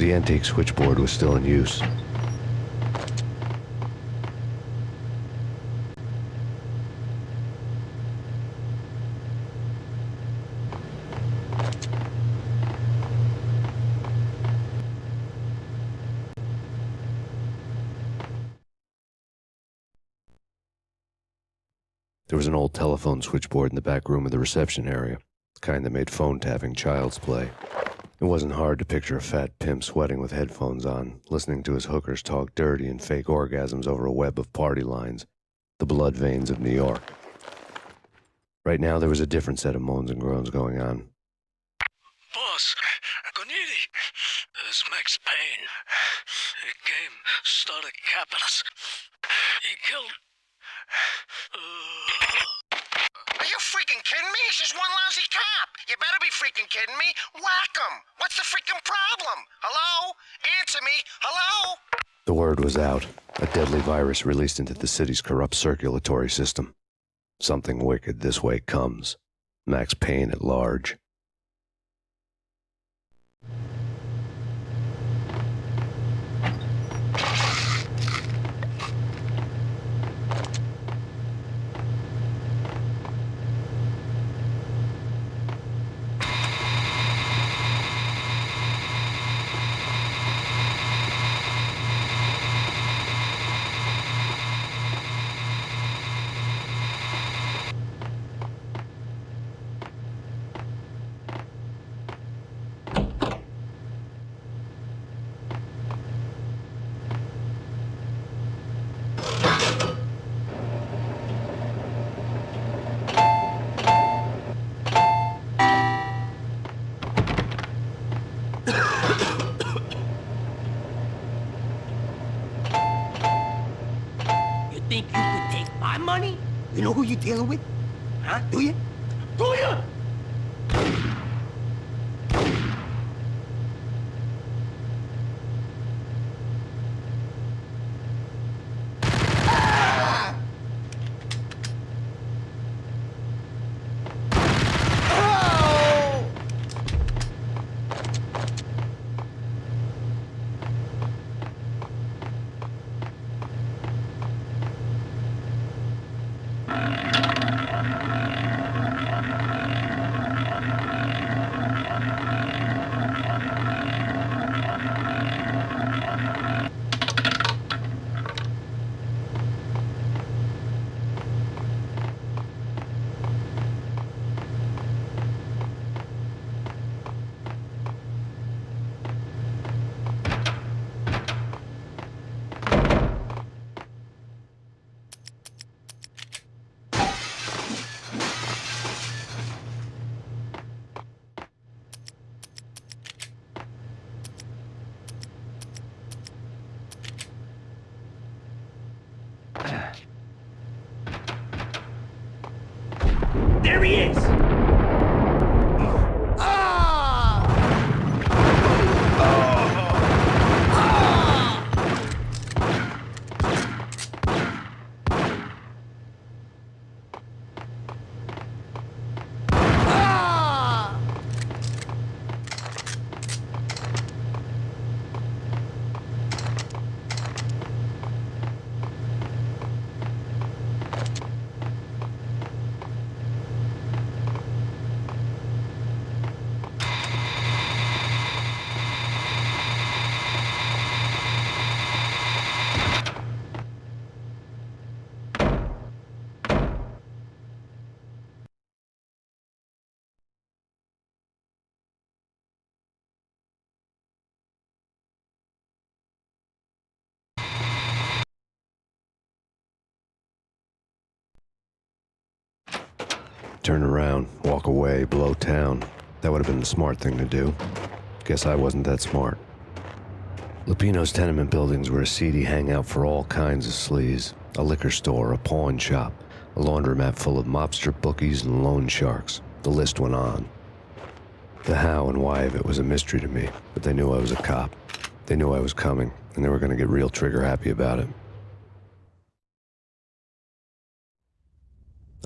The antique switchboard was still in use. There was an old telephone switchboard in the back room of the reception area, the kind that made phone tapping child's play. It wasn't hard to picture a fat pimp sweating with headphones on, listening to his hookers talk dirty and fake orgasms over a web of party lines, the blood veins of New York. Right now there was a different set of moans and groans going on. Boss, Conidi, it's Max Payne. He came, started capping us. He killed... Are you freaking kidding me? He's just one lousy cop. You better be freaking kidding me. Whack him. What's the freaking problem? Hello? Answer me. Hello? The word was out. A deadly virus released into the city's corrupt circulatory system. Something wicked this way comes. Max Payne at large. Think you could take my money? You know who you're dealing with? Huh? Do you? Do you? There he is! Turn around, walk away, blow town. That would have been the smart thing to do. Guess I wasn't that smart. Lupino's tenement buildings were a seedy hangout for all kinds of sleaze. A liquor store, a pawn shop, a laundromat full of mobster bookies and loan sharks. The list went on. The how and why of it was a mystery to me, but they knew I was a cop. They knew I was coming, and they were going to get real trigger happy about it.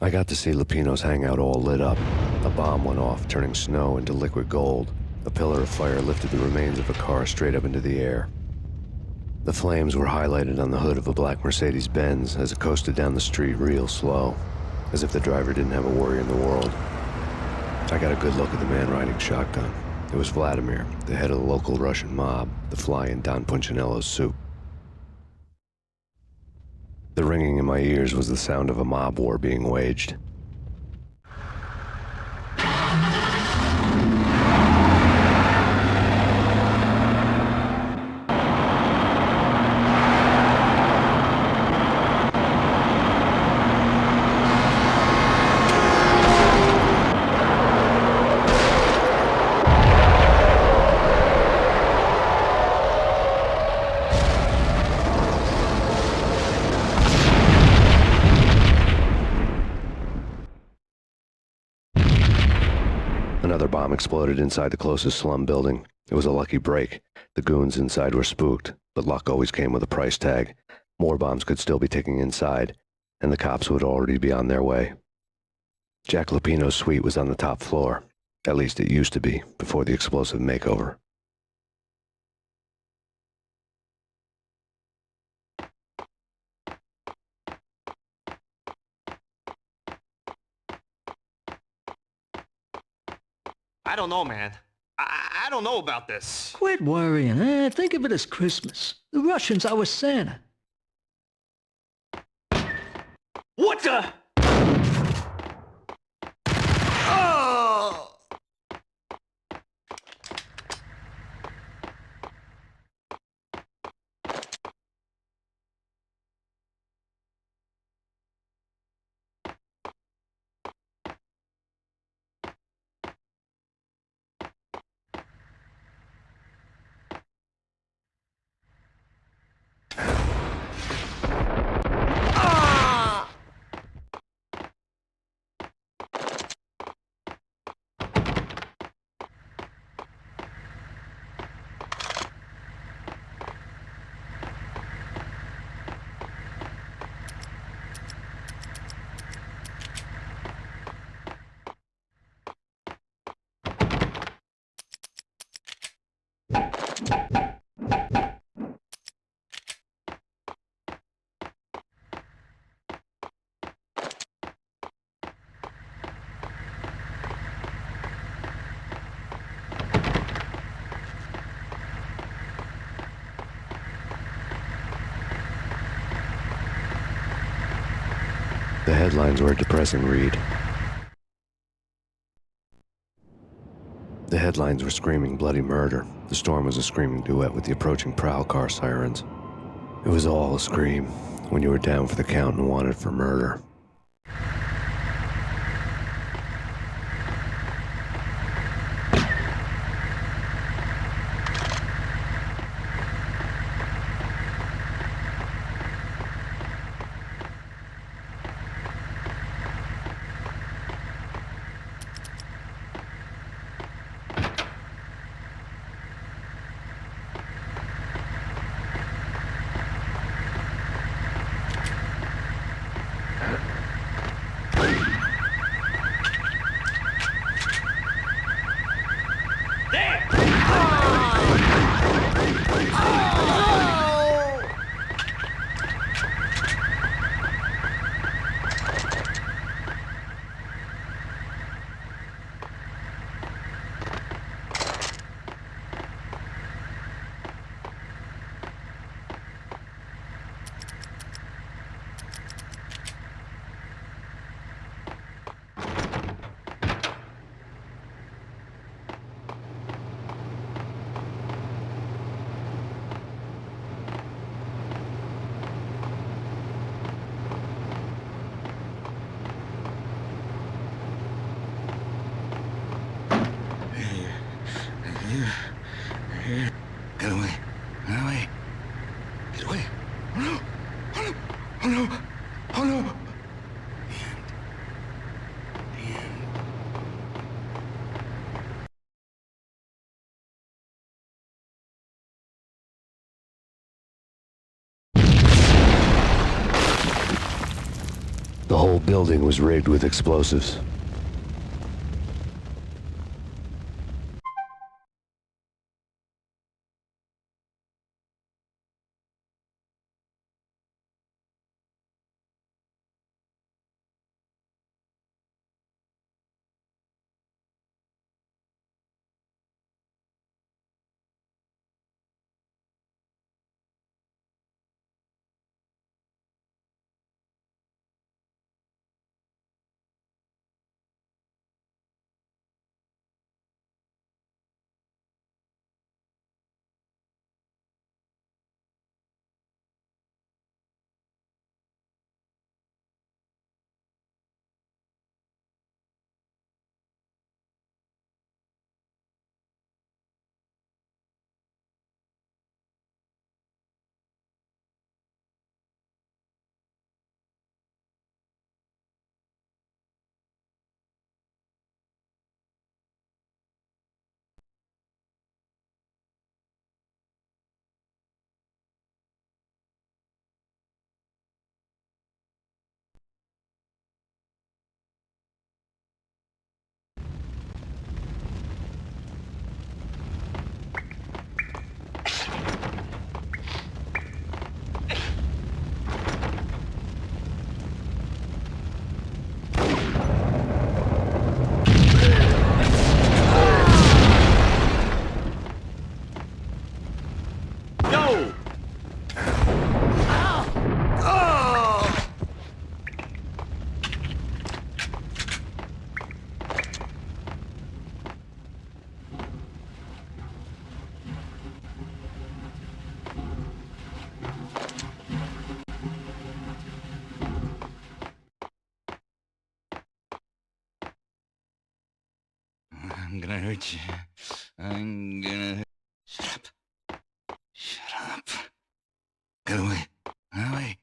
I got to see Lupino's hangout all lit up. A bomb went off, turning snow into liquid gold. A pillar of fire lifted the remains of a car straight up into the air. The flames were highlighted on the hood of a black Mercedes-Benz as it coasted down the street real slow, as if the driver didn't have a worry in the world. I got a good look at the man riding shotgun. It was Vladimir, the head of the local Russian mob, the fly in Don Punchinello's soup. The ringing in my ears was the sound of a mob war being waged. Another bomb exploded inside the closest slum building. It was a lucky break. The goons inside were spooked, but luck always came with a price tag. More bombs could still be ticking inside, and the cops would already be on their way. Jack Lupino's suite was on the top floor. At least it used to be, before the explosive makeover. I don't know, man. I don't know about this. Quit worrying, eh? Think of it as Christmas. The Russians are with Santa. What the? Oh! The headlines were a depressing read. The headlines were screaming bloody murder. The storm was a screaming duet with the approaching prowl car sirens. It was all a scream when you were down for the count and wanted for murder. Get away. Get away. Get away. Oh no. Oh no. Oh no. Oh no. The whole building was rigged with explosives. I'm gonna hurt you. I'm gonna hurt... Shut up. Shut up. Get away. Get away.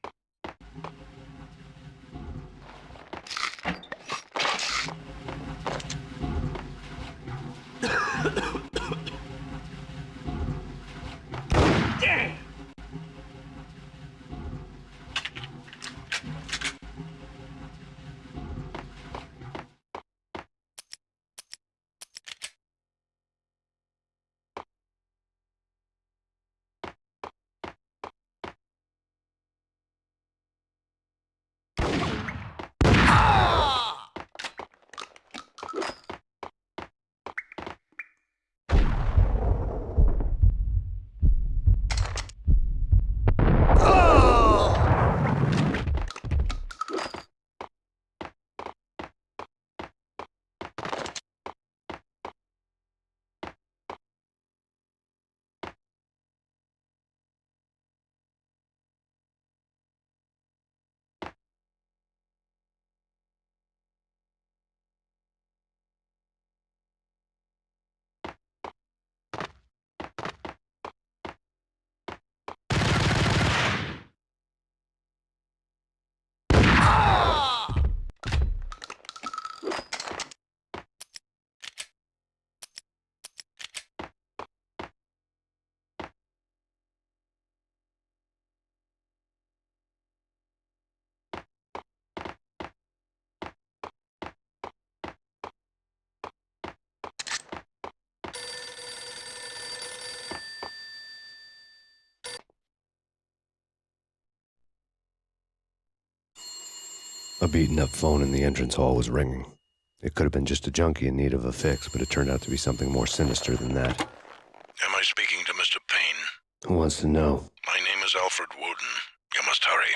A beaten-up phone in the entrance hall was ringing. It could have been just a junkie in need of a fix, but it turned out to be something more sinister than that. Am I speaking to Mr. Payne? Who wants to know? My name is Alfred Wooden. You must hurry.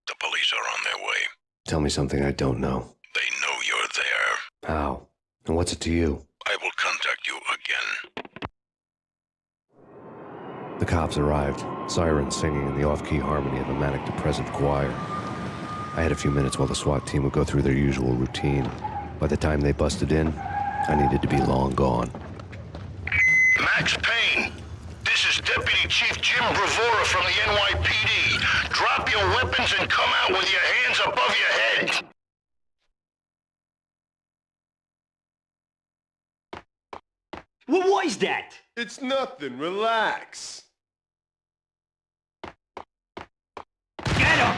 The police are on their way. Tell me something I don't know. They know you're there. How? And what's it to you? I will contact you again. The cops arrived, sirens singing in the off-key harmony of a manic-depressive choir. I had a few minutes while the SWAT team would go through their usual routine. By the time they busted in, I needed to be long gone. Max Payne, this is Deputy Chief Jim Bravura from the NYPD. Drop your weapons and come out with your hands above your head. What was that? It's nothing. Relax. Get up!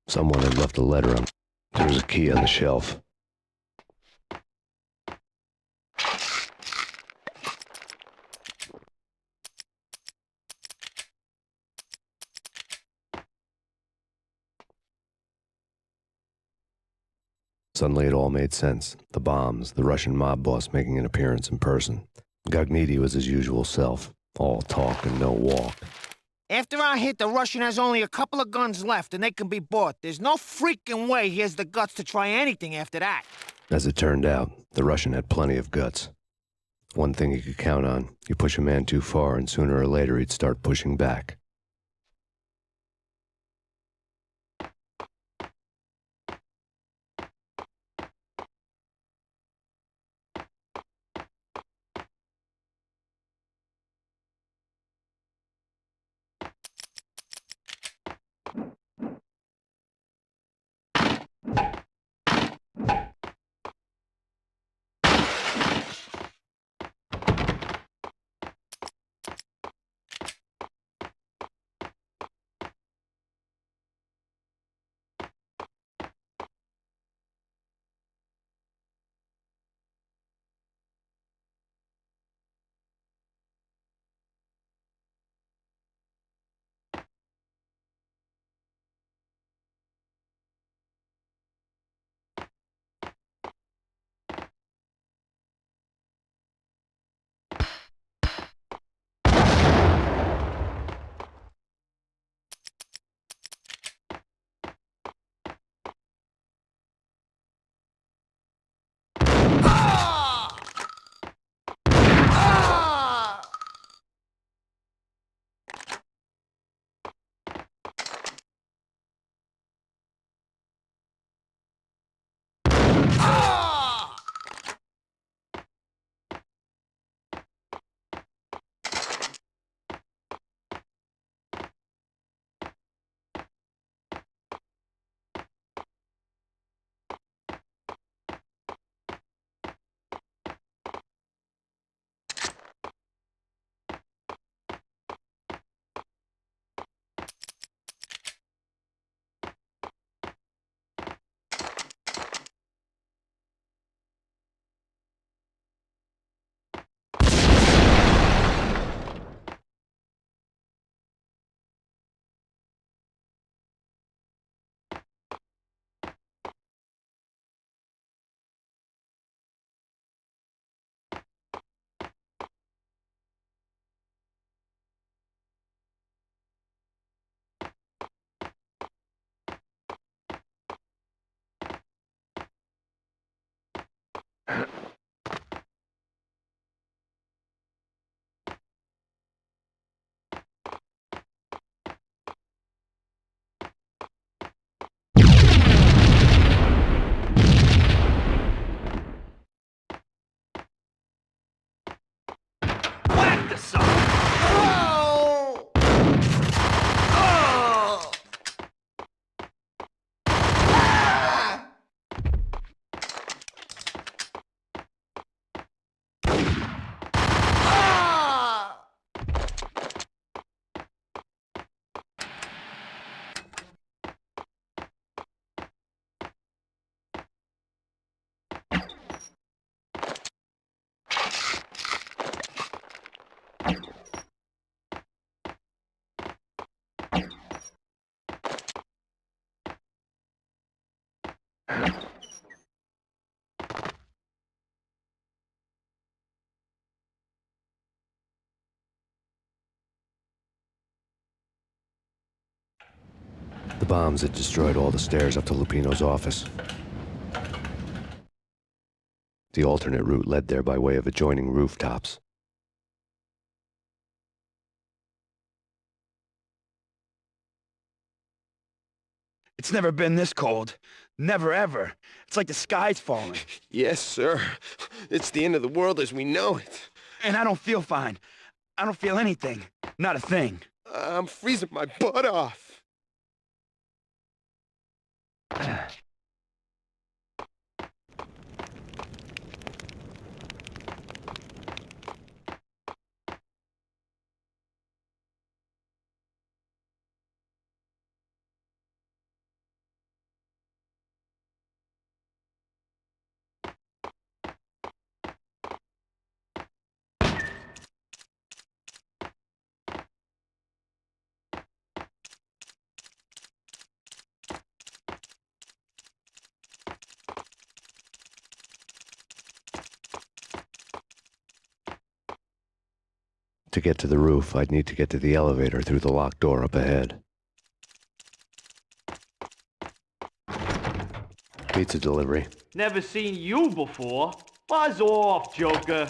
Someone had left a letter on. There was a key on the shelf. Suddenly it all made sense. The bombs, the Russian mob boss making an appearance in person. Gognitti was his usual self, all talk and no walk. After our hit, the Russian has only a couple of guns left, and they can be bought. There's no freaking way he has the guts to try anything after that. As it turned out, the Russian had plenty of guts. One thing he could count on, you push a man too far and sooner or later he'd start pushing back. bombs had destroyed all the stairs up to Lupino's office. The alternate route led there by way of adjoining rooftops. It's never been this cold. Never ever. It's like the sky's falling. Yes, sir. It's the end of the world as we know it. And I don't feel fine. I don't feel anything. Not a thing. I'm freezing my butt off. To get to the roof, I'd need to get to the elevator through the locked door up ahead. Pizza delivery. Never seen you before. Buzz off, Joker.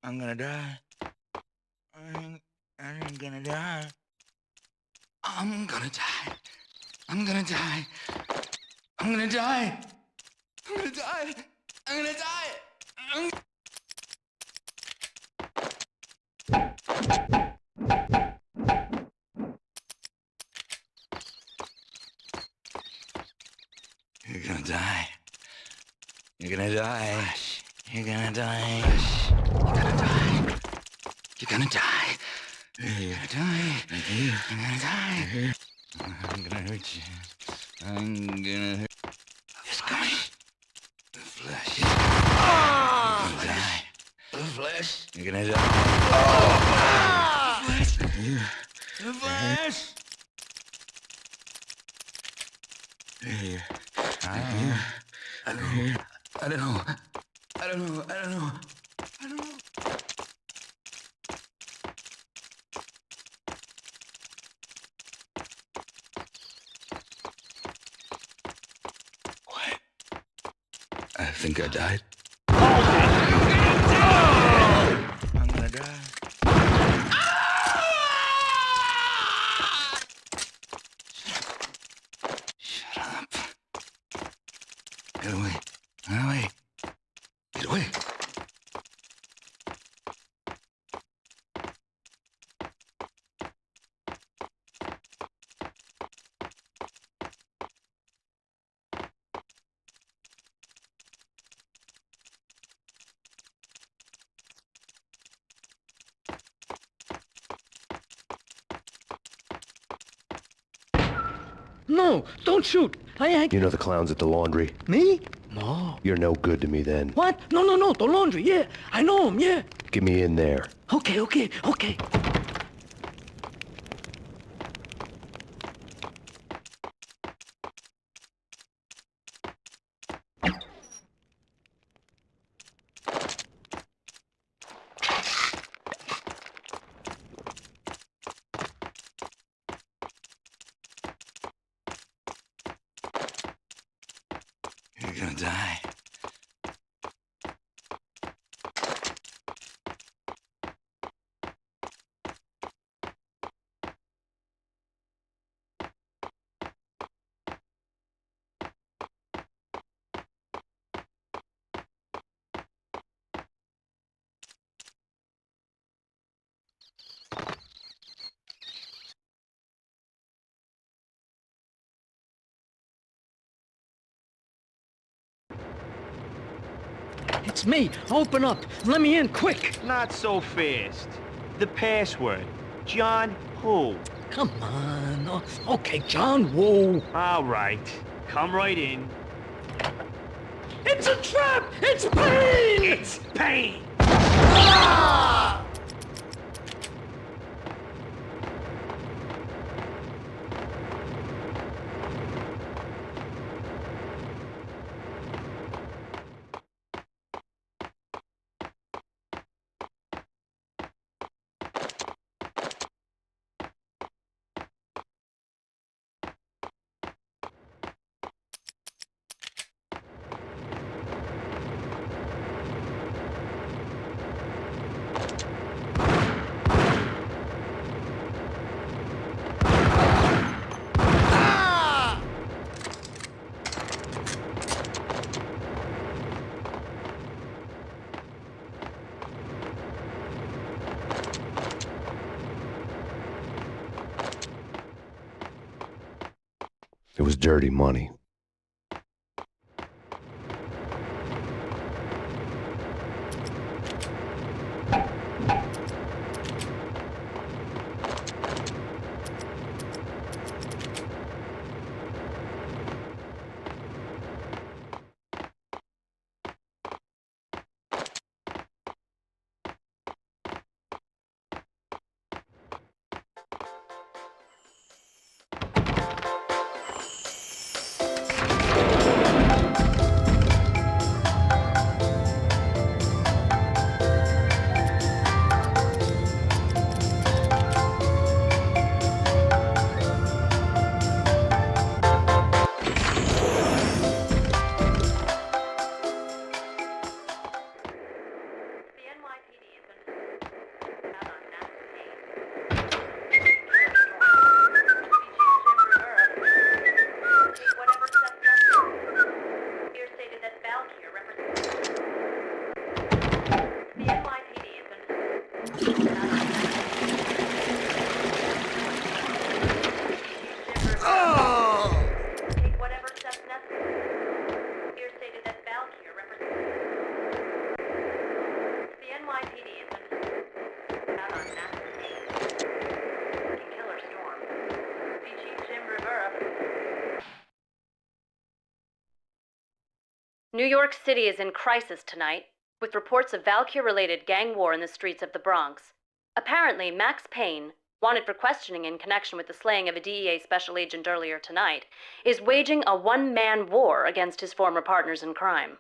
I'm gonna die. I'm gonna die. I'm gonna die. I'm gonna die. I'm gonna die. I'm gonna die. I'm gonna die. You're gonna die. You're gonna die. You're gonna die. You're gonna die. You're gonna die. You're gonna die. You're gonna die. I'm gonna hurt you. I'm gonna hurt you. It's coming. The flesh. You're gonna die. The flesh. You're gonna die. The flesh. The flesh. I don't know. I don't know. I don't know. I don't know. I don't know. What? I think I died. I'm gonna die. Shut up. Get away. Get away. Get away. No, don't shoot. I ain't... You know the clowns at the laundry? Me? No. You're no good to me then. What? No, the laundry, yeah. I know him, yeah. Get me in there. Okay. You're gonna die. It's me. Open up. Let me in, quick. Not so fast. The password. John who? Come on. Okay, John, whoa. All right. Come right in. It's a trap! It's Payne! It's Payne! It was dirty money. New York City is in crisis tonight, with reports of Valkyr-related gang war in the streets of the Bronx. Apparently, Max Payne, wanted for questioning in connection with the slaying of a DEA special agent earlier tonight, is waging a one-man war against his former partners in crime.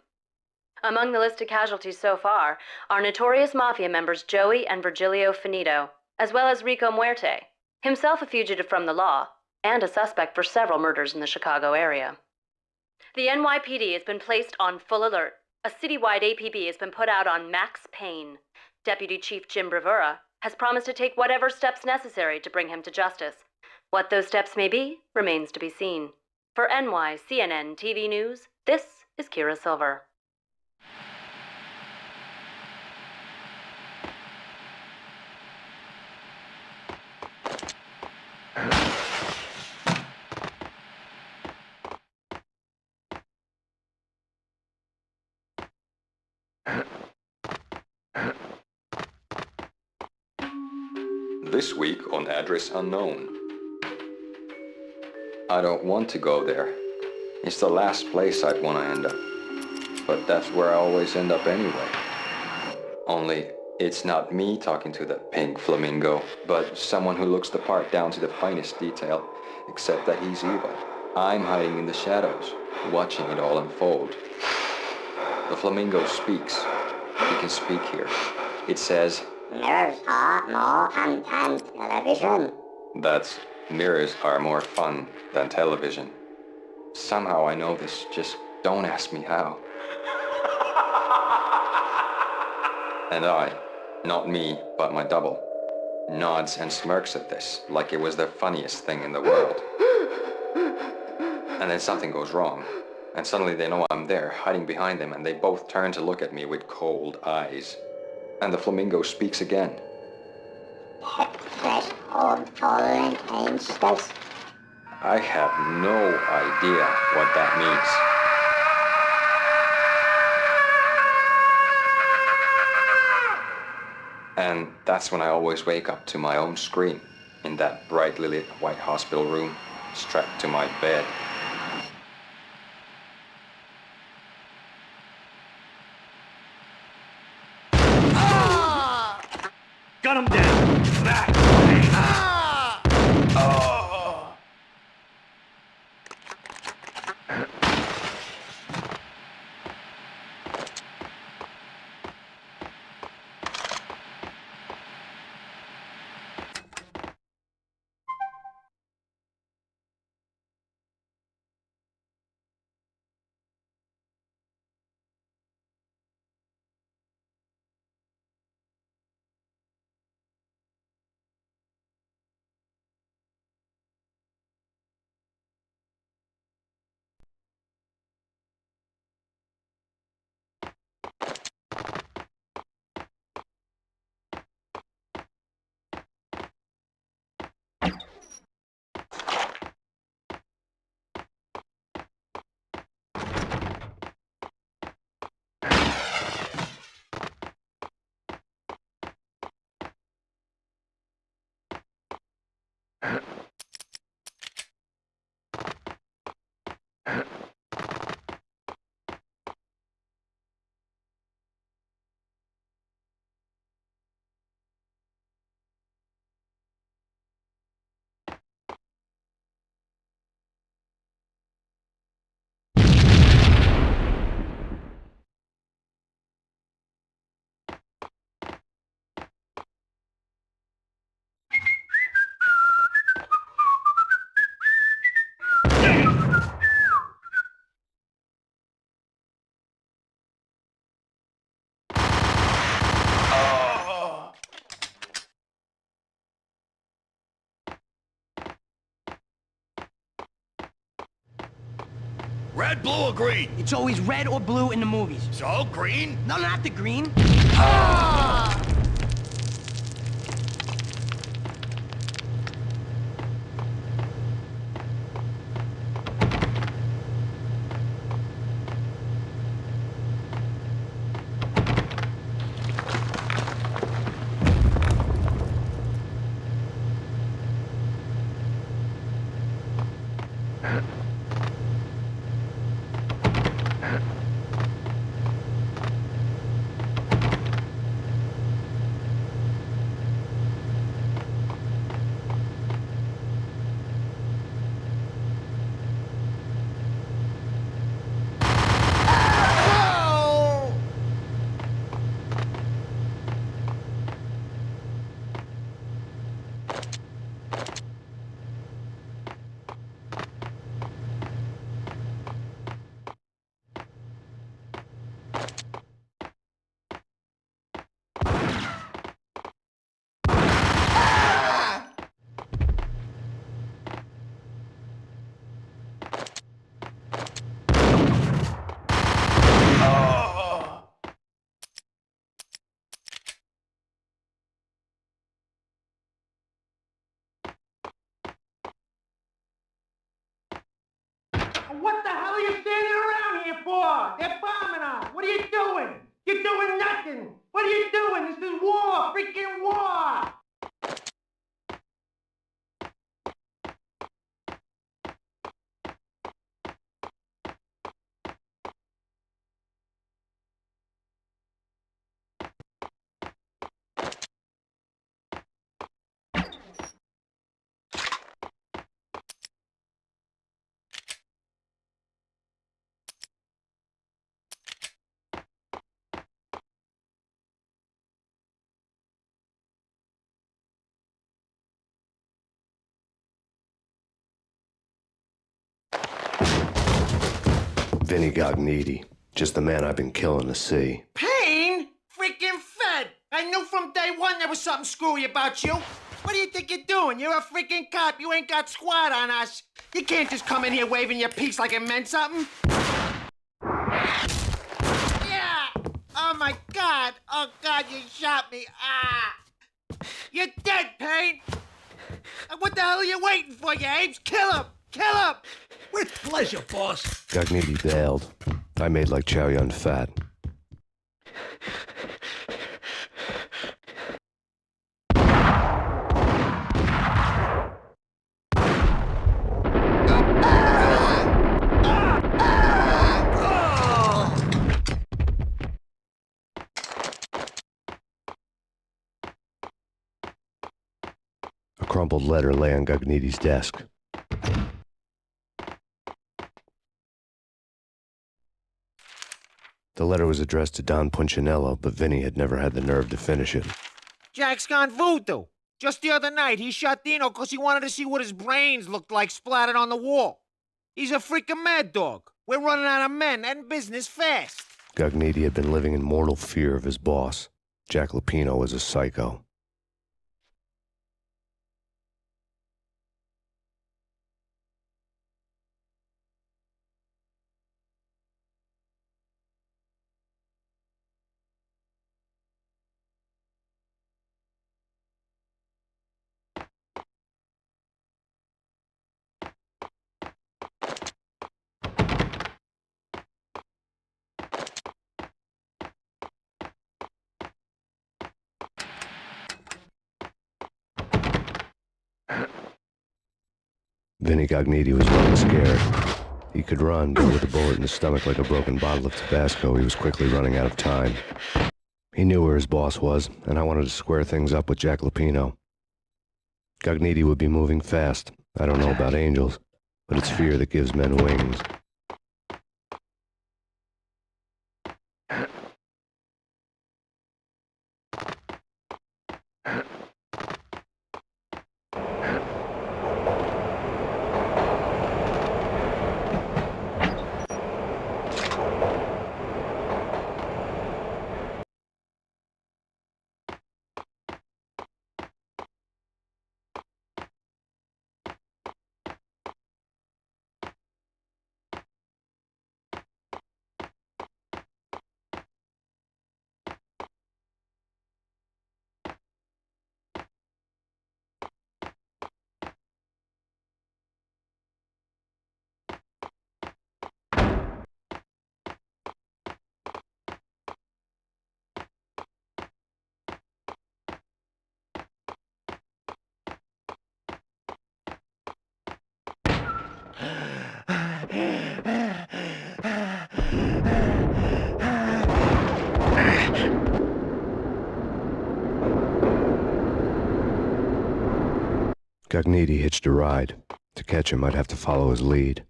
Among the listed casualties so far are notorious mafia members Joey and Virgilio Finito, as well as Rico Muerte, himself a fugitive from the law, and a suspect for several murders in the Chicago area. The NYPD has been placed on full alert. A citywide APB has been put out on Max Payne. Deputy Chief Jim Bravura has promised to take whatever steps necessary to bring him to justice. What those steps may be remains to be seen. For NYCNN TV News, this is Kira Silver. This week on Address Unknown. I don't want to go there. It's the last place I'd want to end up. But that's where I always end up anyway. Only, it's not me talking to the pink flamingo, but someone who looks the part down to the finest detail, except that he's evil. I'm hiding in the shadows, watching it all unfold. The flamingo speaks. He can speak here. It says, Mirrors are more fun than television. That's, mirrors are more fun than television. Somehow I know this, just don't ask me how. And I, not me, but my double, nods and smirks at this like it was the funniest thing in the world. And then something goes wrong, and suddenly they know I'm there, hiding behind them, and they both turn to look at me with cold eyes. And the flamingo speaks again. Threshold tolerant angels. I have no idea what that means. And that's when I always wake up to my own scream in that brightly lit white hospital room, strapped to my bed. Gun him down! Back! Red, blue, or green? It's always red or blue in the movies. So, green? No, not the green. What the hell are you standing around here for? They're bombing us. What are you doing? You're doing nothing. What are you doing? This is war, freaking war. Vinny Gognitti, just the man I've been killing to see. Payne? Freaking Fed! I knew from day one there was something screwy about you. What do you think you're doing? You're a freaking cop. You ain't got squad on us. You can't just come in here waving your piece like it meant something. Yeah! Oh my God! Oh God, you shot me! Ah! You're dead, Payne! What the hell are you waiting for, you apes? Kill him! Kill him! With pleasure, boss. Gognitti bailed. I made like Chow Yun Fat. crumpled letter lay on Gagniti's desk. The letter was addressed to Don Punchinello, but Vinny had never had the nerve to finish it. Jack's gone voodoo. Just the other night, he shot Dino because he wanted to see what his brains looked like splattered on the wall. He's a freaking mad dog. We're running out of men and business fast. Gagniti had been living in mortal fear of his boss. Jack Lupino was a psycho. Vinny Gagniti was running scared. He could run, but with a bullet in his stomach like a broken bottle of Tabasco, he was quickly running out of time. He knew where his boss was, and I wanted to square things up with Jack Lupino. Gagniti would be moving fast. I don't know about angels, but it's fear that gives men wings. Gagniti hitched a ride. To catch him, I'd have to follow his lead.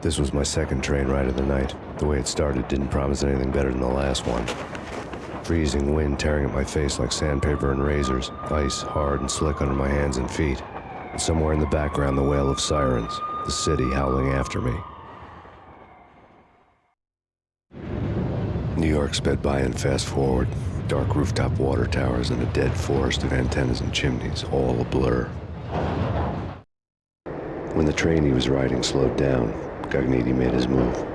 This was my second train ride of the night. The way it started didn't promise anything better than the last one. Freezing wind tearing at my face like sandpaper and razors, ice hard and slick under my hands and feet, and somewhere in the background the wail of sirens, the city howling after me. New York sped by in fast forward, dark rooftop water towers and a dead forest of antennas and chimneys, all a blur. When the train he was riding slowed down, Gagniti made his move.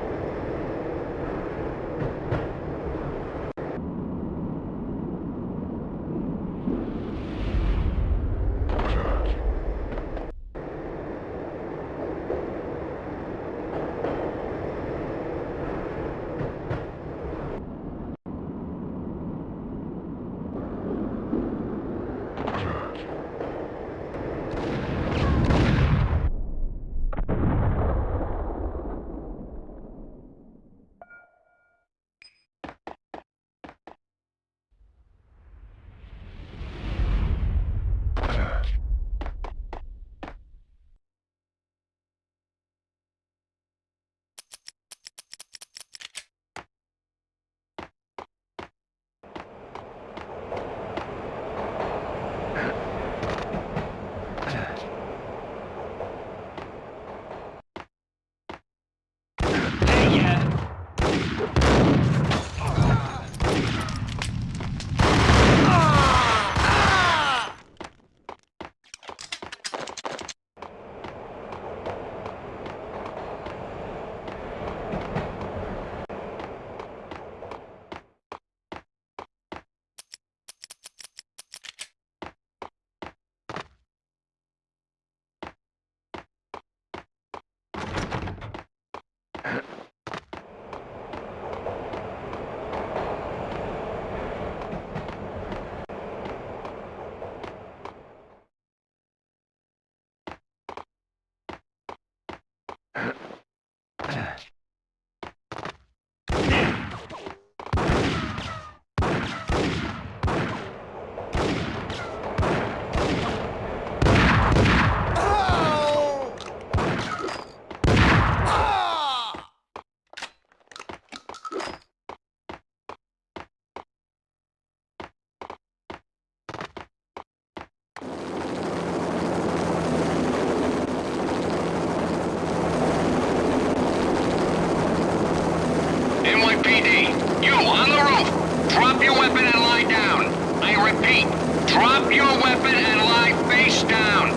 Drop your weapon and lie down. I repeat, drop your weapon and lie face down.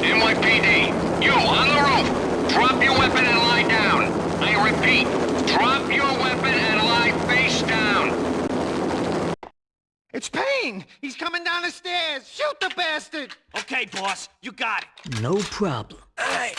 NYPD, you on the roof. Drop your weapon and lie down. I repeat, drop your weapon and lie face down. It's Payne! He's coming down the stairs! Shoot the bastard! Okay, boss, you got it. No problem. Hey!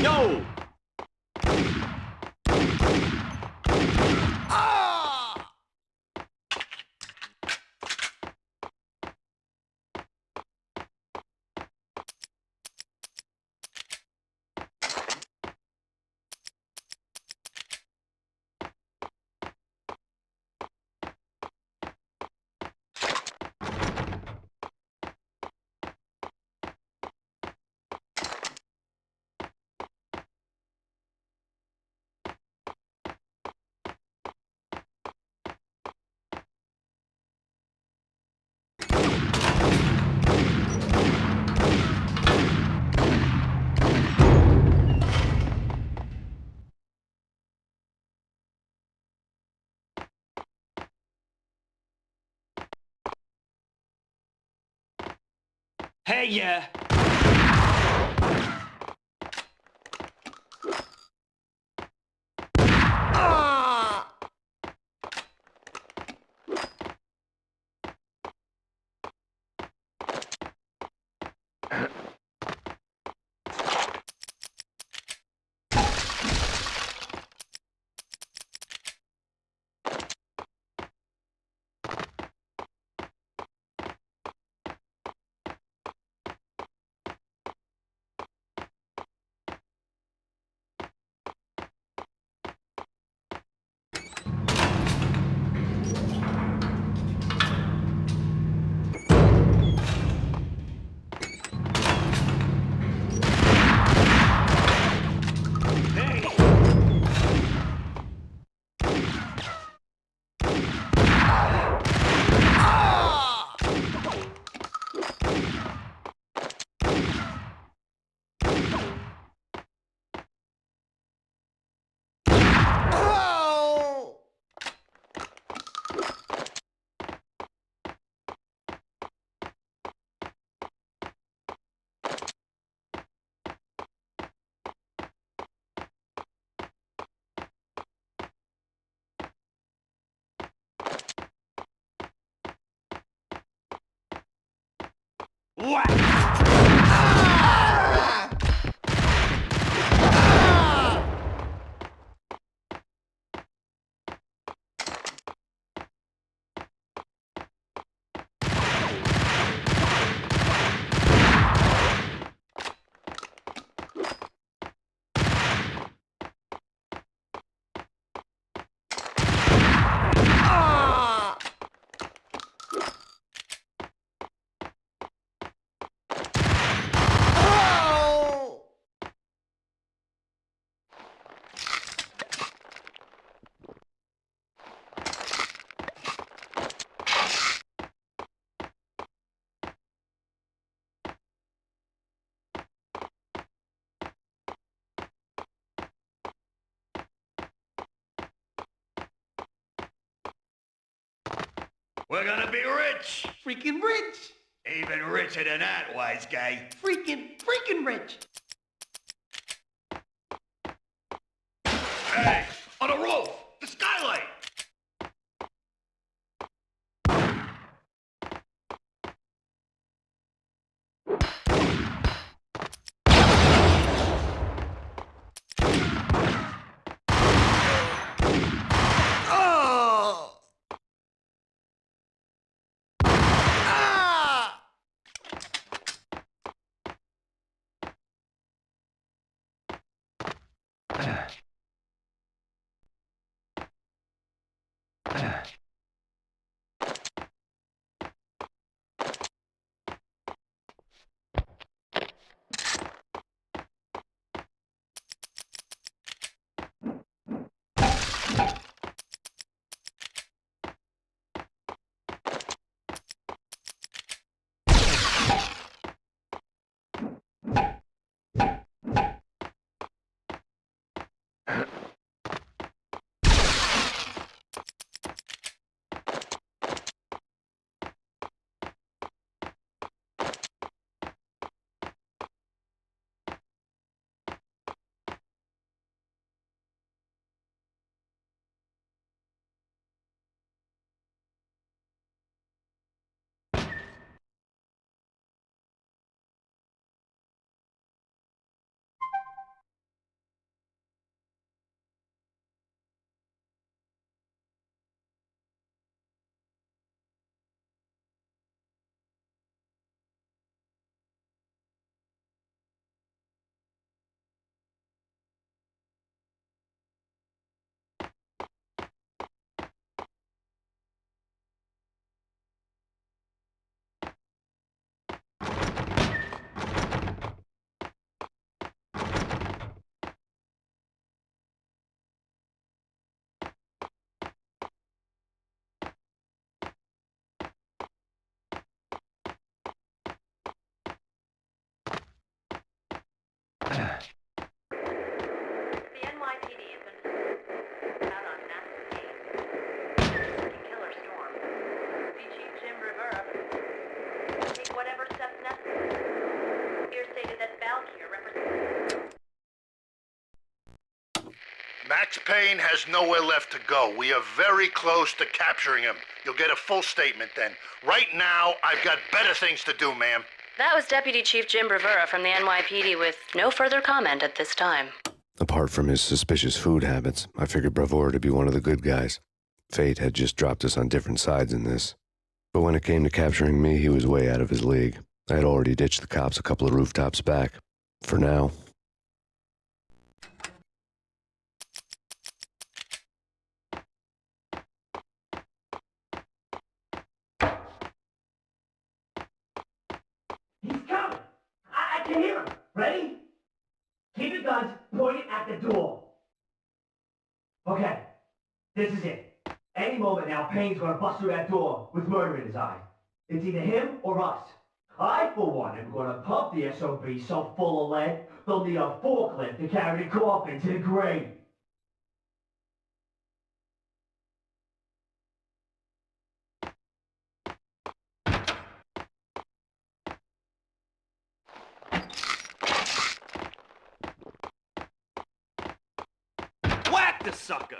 Yo! Hey, yeah. We're gonna be rich! Freaking rich! Even richer than that, wise guy. Freaking rich! Hey! On the roof! The skylight! The NYPD has been out on Max Payne. Killer storm. Chief Jim Rivera take whatever steps necessary. Here stated that Valkyrie represents. Max Payne has nowhere left to go. We are very close to capturing him. You'll get a full statement then. Right now, I've got better things to do, ma'am. That was Deputy Chief Jim Rivera from the NYPD with no further comment at this time. Apart from his suspicious food habits, I figured Bravura to be one of the good guys. Fate had just dropped us on different sides in this. But when it came to capturing me, he was way out of his league. I had already ditched the cops a couple of rooftops back. For now. He's coming! I can hear him! Ready? Keep your guns pointed at the door. Okay, this is it. Any moment now, Payne's gonna bust through that door with murder in his eye. It's either him or us. I, for one, am gonna pump the SOB so full of lead, they'll need a forklift to carry the coffin to the grave. Whack the sucker!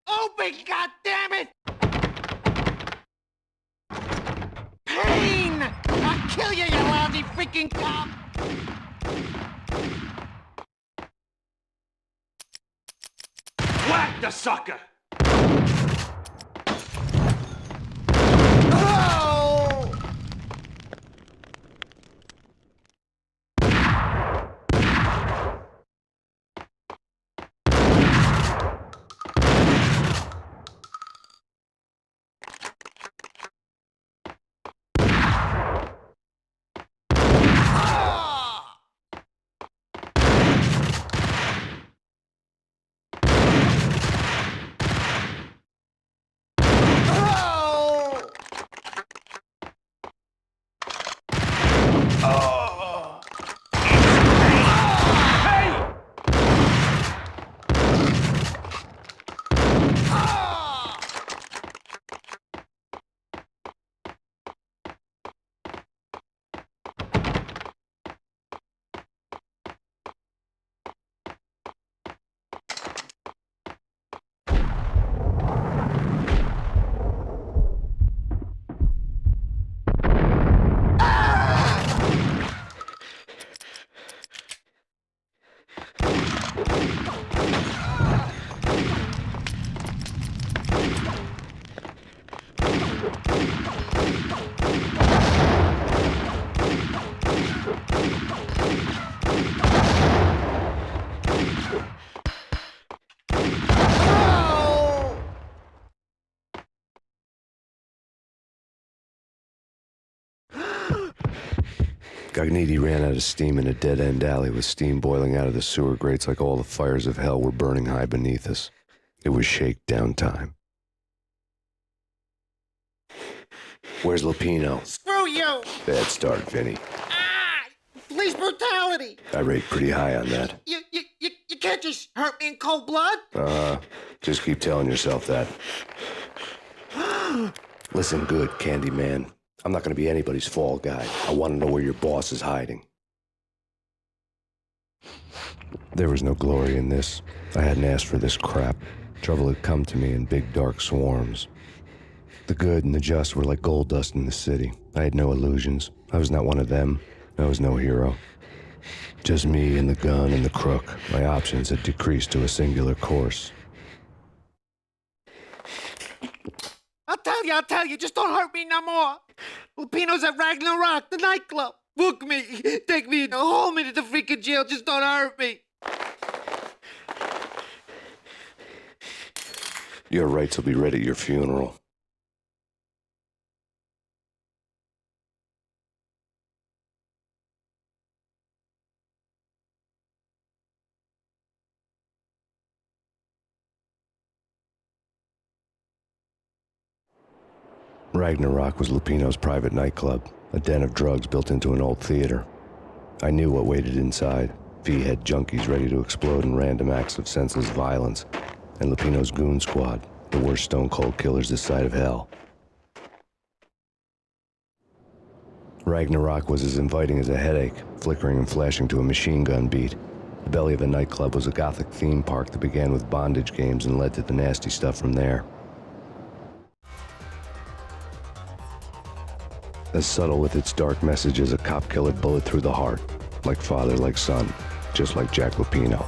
Open, goddammit! Payne! I'll kill you, you lousy freaking cop! Whack the sucker! Oh! Gognitti ran out of steam in a dead-end alley with steam boiling out of the sewer grates like all the fires of hell were burning high beneath us. It was shakedown time. Where's Lupino? Screw you! Bad start, Vinny. Ah! Police brutality! I rate pretty high on that. You can't just hurt me in cold blood! Just keep telling yourself that. Listen good, Candyman. I'm not going to be anybody's fall guy. I want to know where your boss is hiding. There was no glory in this. I hadn't asked for this crap. Trouble had come to me in big dark swarms. The good and the just were like gold dust in the city. I had no illusions. I was not one of them. I was no hero. Just me and the gun and the crook. My options had decreased to a singular course. I'll tell you, just don't hurt me no more. Lupino's at Ragnarok, the nightclub. Book me, take me home into the freaking jail, just don't hurt me. Your rights will be read at your funeral. Ragnarok was Lupino's private nightclub, a den of drugs built into an old theater. I knew what waited inside. V-head junkies ready to explode in random acts of senseless violence, and Lupino's goon squad, the worst stone-cold killers this side of hell. Ragnarok was as inviting as a headache, flickering and flashing to a machine gun beat. The belly of the nightclub was a gothic theme park that began with bondage games and led to the nasty stuff from there. As subtle with its dark message as a cop-killer bullet through the heart. Like father, like son. Just like Jack Lupino.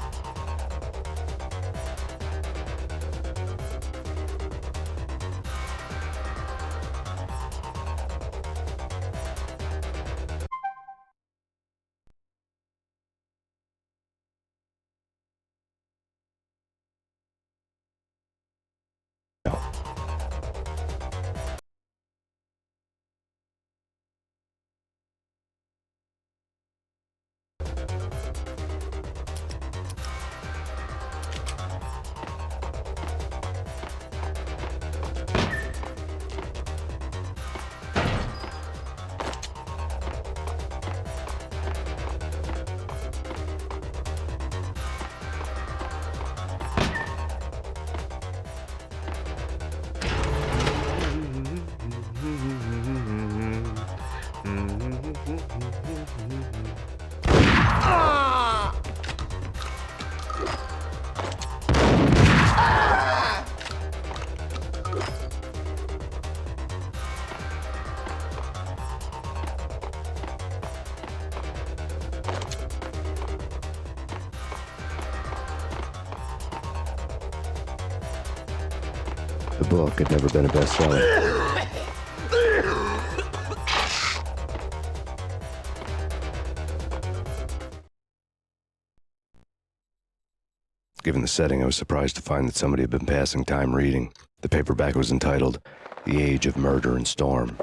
The book had never been a bestseller. Given the setting, I was surprised to find that somebody had been passing time reading. The paperback was entitled, The Age of Murder and Storm.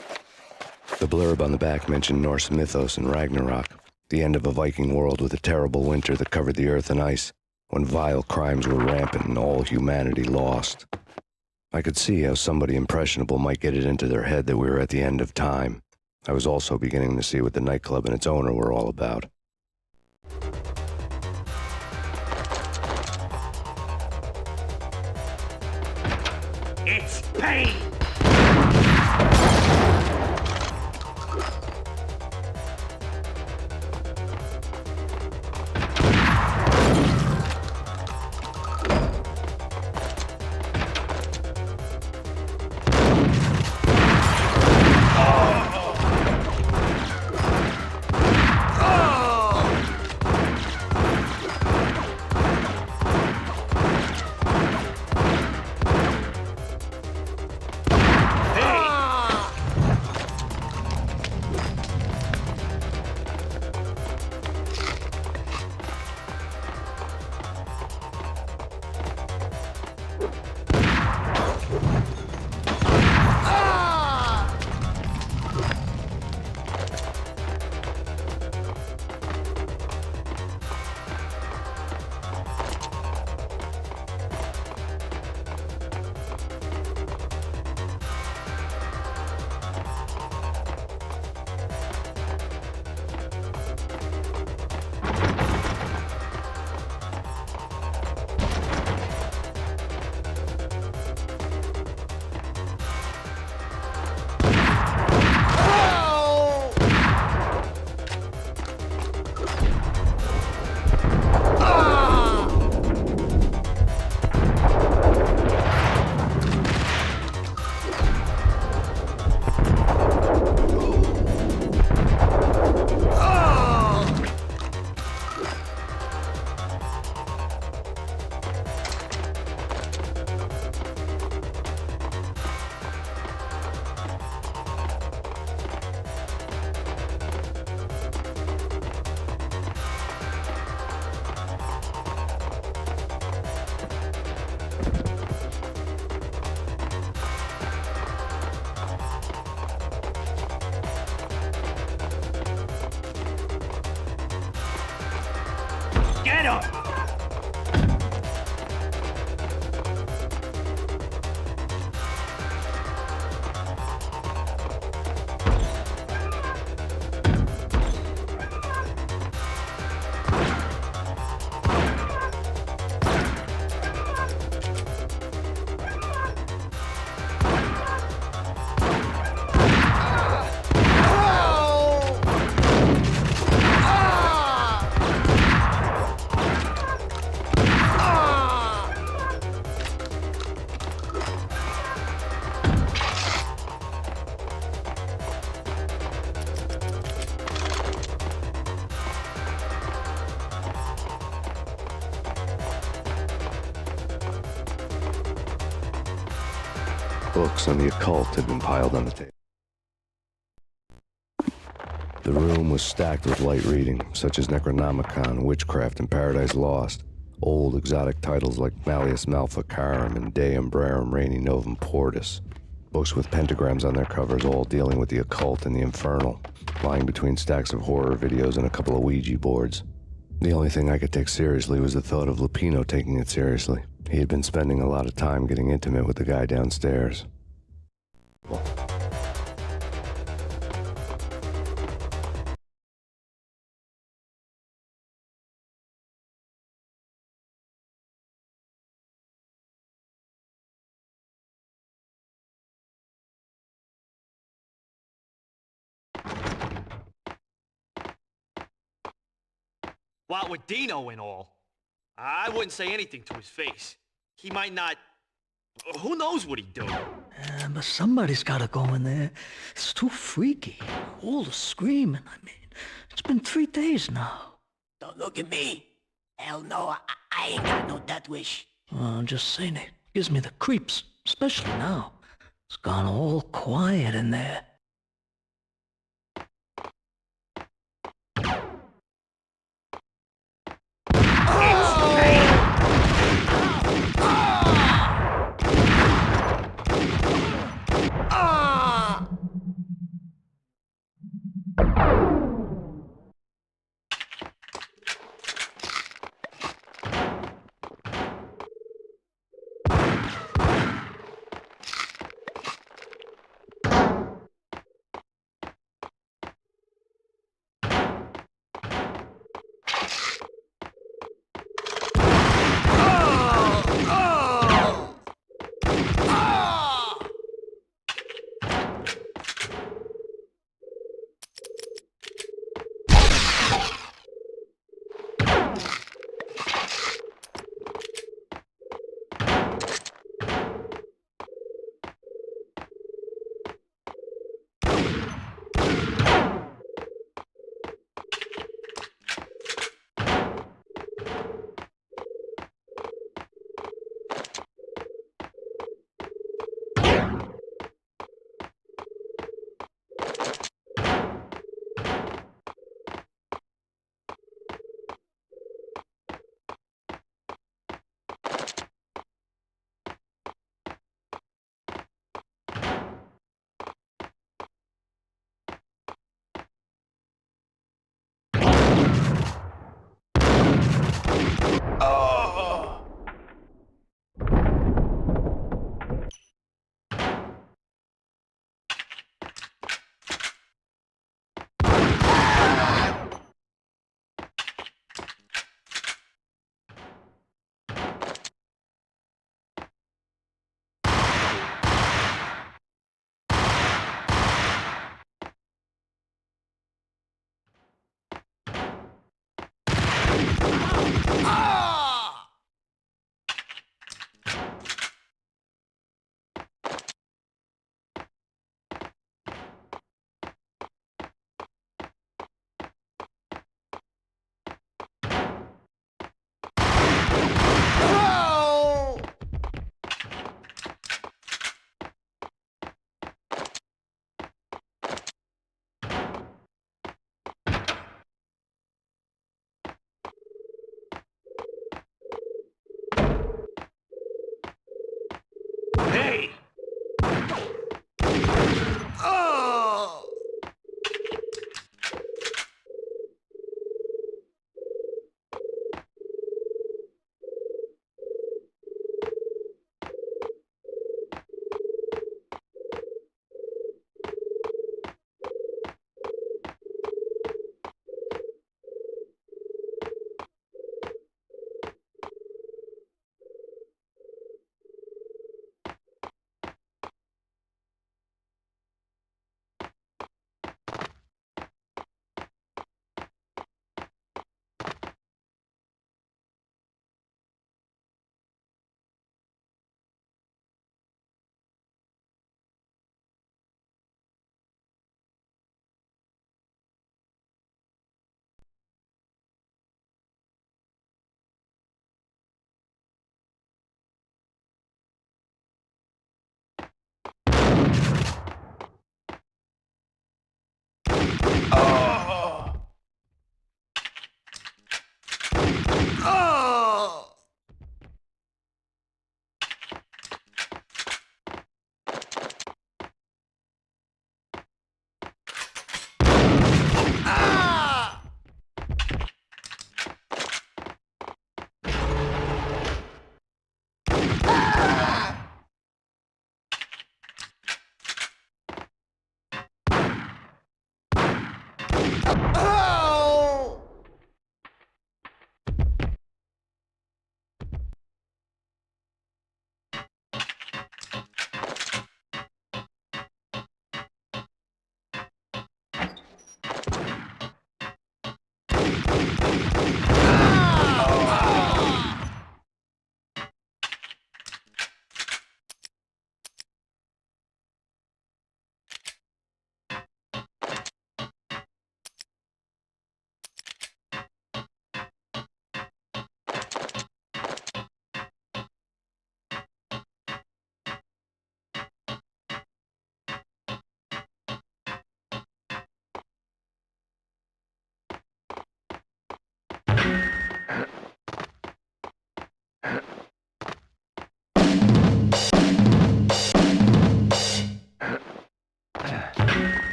The blurb on the back mentioned Norse mythos and Ragnarok, the end of a Viking world with a terrible winter that covered the earth in ice, when vile crimes were rampant and all humanity lost. I could see how somebody impressionable might get it into their head that we were at the end of time. I was also beginning to see what the nightclub and its owner were all about. It's Payne! Get him! Books on the occult had been piled on the table. The room was stacked with light reading, such as Necronomicon, Witchcraft, and Paradise Lost. Old exotic titles like Malleus Maleficarum and De Umbrarum Reini Novum Portus. Books with pentagrams on their covers, all dealing with the occult and the infernal, lying between stacks of horror videos and a couple of Ouija boards. The only thing I could take seriously was the thought of Lupino taking it seriously. He had been spending a lot of time getting intimate with the guy downstairs. What with Dino and all, I wouldn't say anything to his face. He might not... Who knows what he'd do? But somebody's gotta go in there. It's too freaky. All the screaming, I mean. It's been 3 days now. Don't look at me. Hell no, I ain't got no death wish. I'm just saying it. Gives me the creeps. Especially now. It's gone all quiet in there. Hey!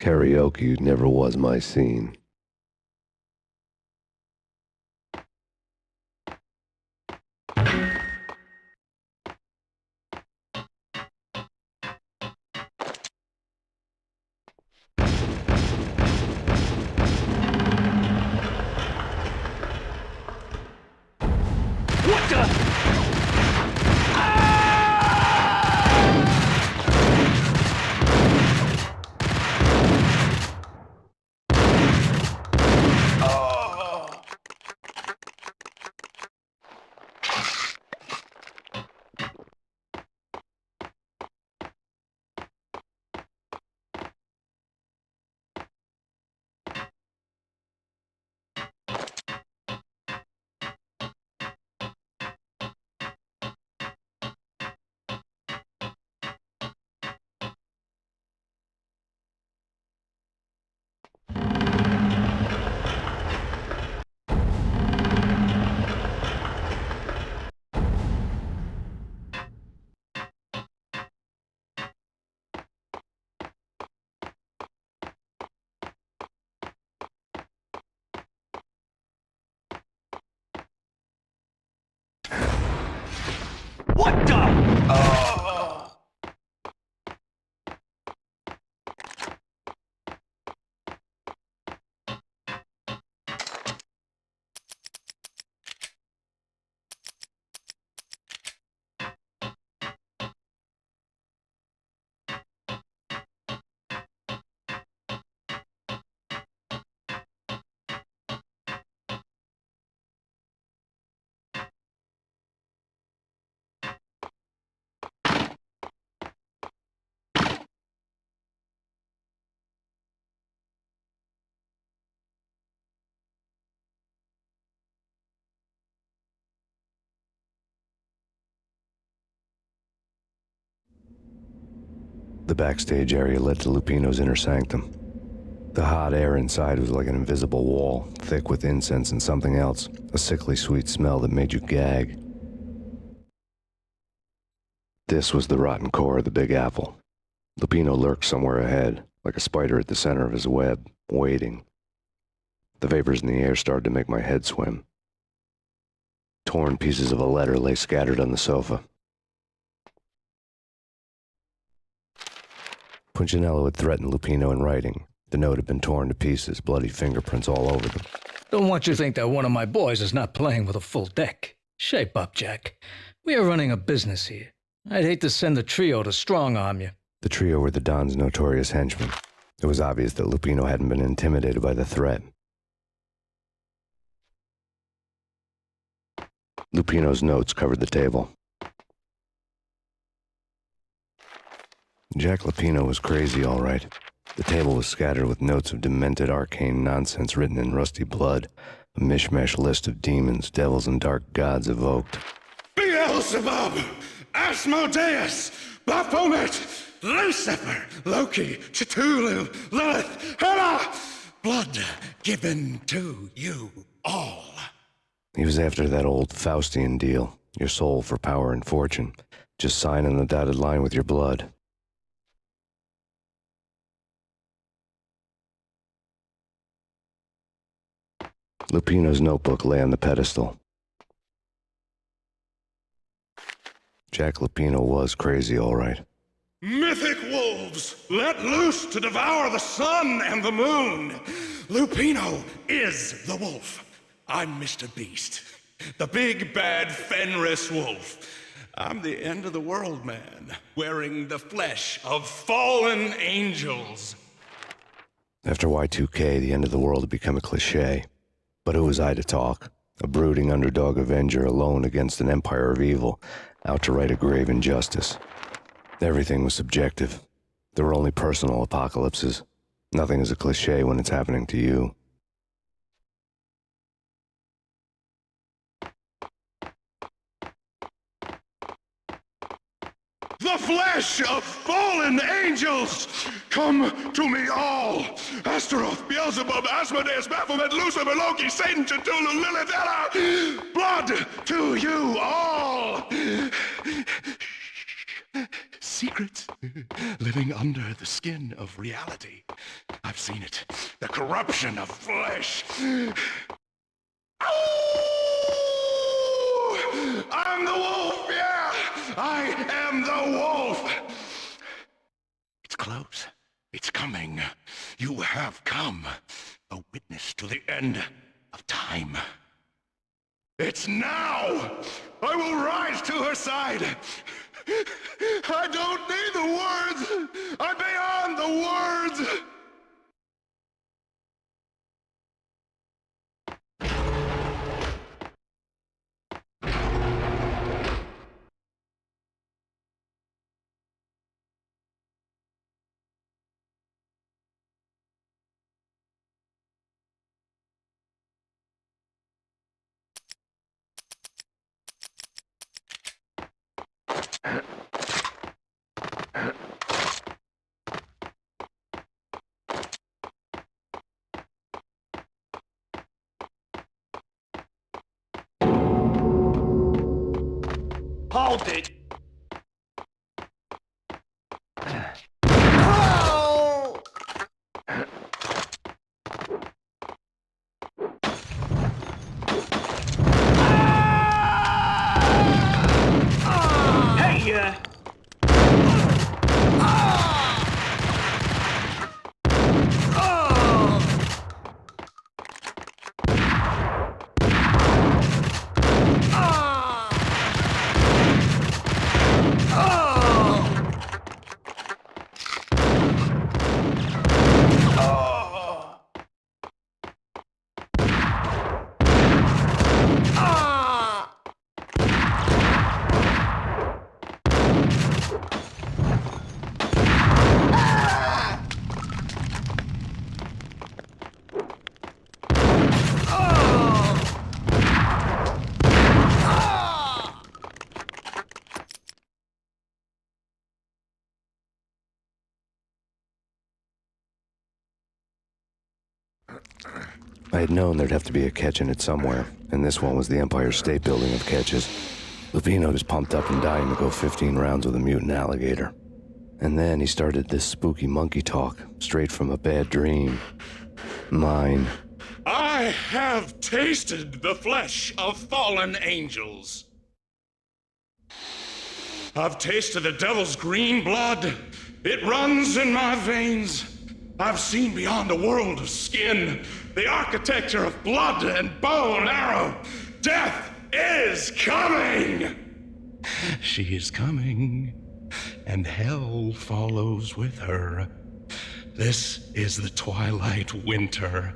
Karaoke never was my scene. What the? What the? The backstage area led to Lupino's inner sanctum. The hot air inside was like an invisible wall, thick with incense and something else, a sickly sweet smell that made you gag. This was the rotten core of the Big Apple. Lupino lurked somewhere ahead, like a spider at the center of his web, waiting. The vapors in the air started to make my head swim. Torn pieces of a letter lay scattered on the sofa. Punchinello had threatened Lupino in writing. The note had been torn to pieces, bloody fingerprints all over them. Don't want you to think that one of my boys is not playing with a full deck. Shape up, Jack. We are running a business here. I'd hate to send the trio to strong-arm you. The trio were the Don's notorious henchmen. It was obvious that Lupino hadn't been intimidated by the threat. Lupino's notes covered the table. Jack Lupino was crazy, all right. The table was scattered with notes of demented arcane nonsense written in rusty blood, a mishmash list of demons, devils, and dark gods evoked. Beelzebub, Asmodeus, Baphomet, Lucifer, Loki, Cthulhu, Lilith, Hela, blood given to you all. He was after that old Faustian deal, your soul for power and fortune. Just sign on the dotted line with your blood. Lupino's notebook lay on the pedestal. Jack Lupino was crazy, all right. Mythic wolves, let loose to devour the sun and the moon. Lupino is the wolf. I'm Mr. Beast, the big bad Fenris wolf. I'm the end of the world man, wearing the flesh of fallen angels. After Y2K, the end of the world had become a cliché. But who was I to talk? A brooding underdog avenger alone against an empire of evil, out to right a grave injustice. Everything was subjective. There were only personal apocalypses. Nothing is a cliché when it's happening to you. The flesh of fallen angels! Come to me all! Astaroth, Beelzebub, Asmodeus, Baphomet, Lucifer, Loki, Satan, Cthulhu, Lilith, Hela! Blood to you all! Secrets living under the skin of reality. I've seen it. The corruption of flesh. I'm the wolf, yeah! I am the wolf! It's close. It's coming. You have come. A witness to the end of time. It's now! I will rise to her side! I don't need the words! I'm beyond the words! Hold it! Hey, I had known there'd have to be a catch in it somewhere, and this one was the Empire State Building of catches. Lupino was pumped up and dying to go 15 rounds with a mutant alligator. And then he started this spooky monkey talk, straight from a bad dream. Mine. I have tasted the flesh of fallen angels. I've tasted the devil's green blood. It runs in my veins. I've seen beyond a world of skin, the architecture of blood and bow and arrow. Death is coming! She is coming, and hell follows with her. This is the twilight winter.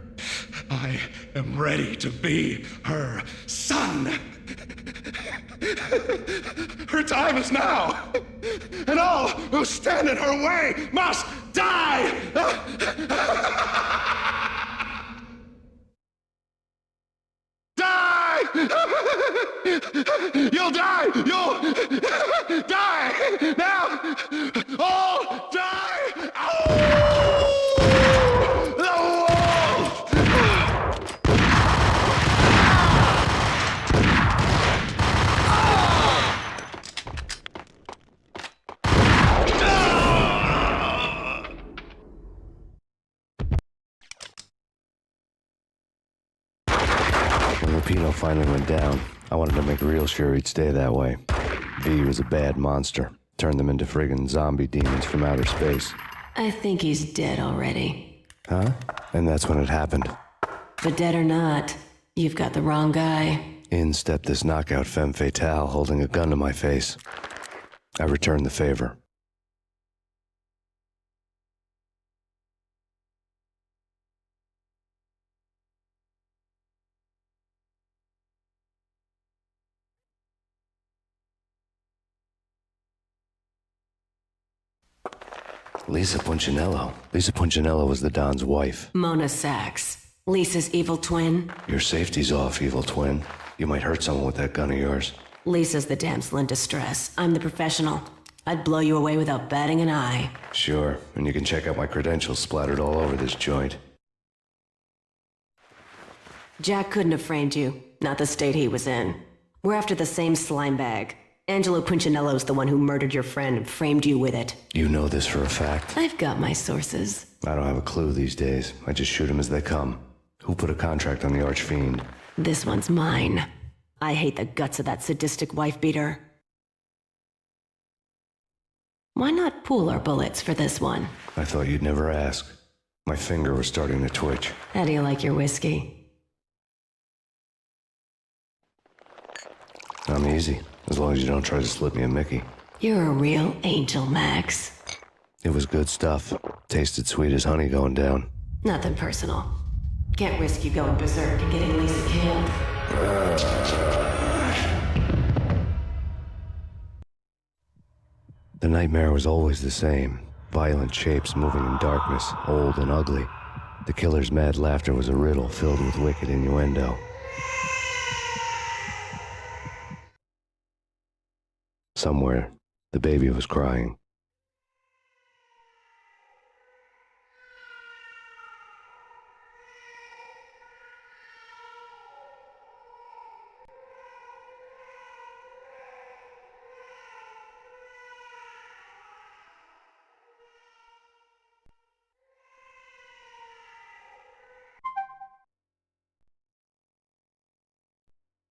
I am ready to be her son. Her time is now, and all who stand in her way must die! Die! You'll die! You'll die! Now! All die! Ow! The wolf! When Lupino finally went down, I wanted to make real sure he'd stay that way. V was a bad monster. Turned them into friggin' zombie demons from outer space. I think he's dead already. Huh? And that's when it happened. But dead or not, you've got the wrong guy. In stepped this knockout femme fatale holding a gun to my face. I returned the favor. Lisa Punchinello. Lisa Punchinello was the Don's wife. Mona Sachs. Lisa's evil twin. Your safety's off, evil twin. You might hurt someone with that gun of yours. Lisa's the damsel in distress. I'm the professional. I'd blow you away without batting an eye. Sure, and you can check out my credentials splattered all over this joint. Jack couldn't have framed you. Not the state he was in. We're after the same slime bag. Angelo Punchinello's the one who murdered your friend and framed you with it. You know this for a fact? I've got my sources. I don't have a clue these days. I just shoot them as they come. Who put a contract on the Archfiend? This one's mine. I hate the guts of that sadistic wife-beater. Why not pool our bullets for this one? I thought you'd never ask. My finger was starting to twitch. How do you like your whiskey? I'm easy, as long as you don't try to slip me a Mickey. You're a real angel, Max. It was good stuff. Tasted sweet as honey going down. Nothing personal. Can't risk you going berserk and getting Lisa killed. The nightmare was always the same. Violent shapes moving in darkness, old and ugly. The killer's mad laughter was a riddle filled with wicked innuendo. Somewhere, the baby was crying.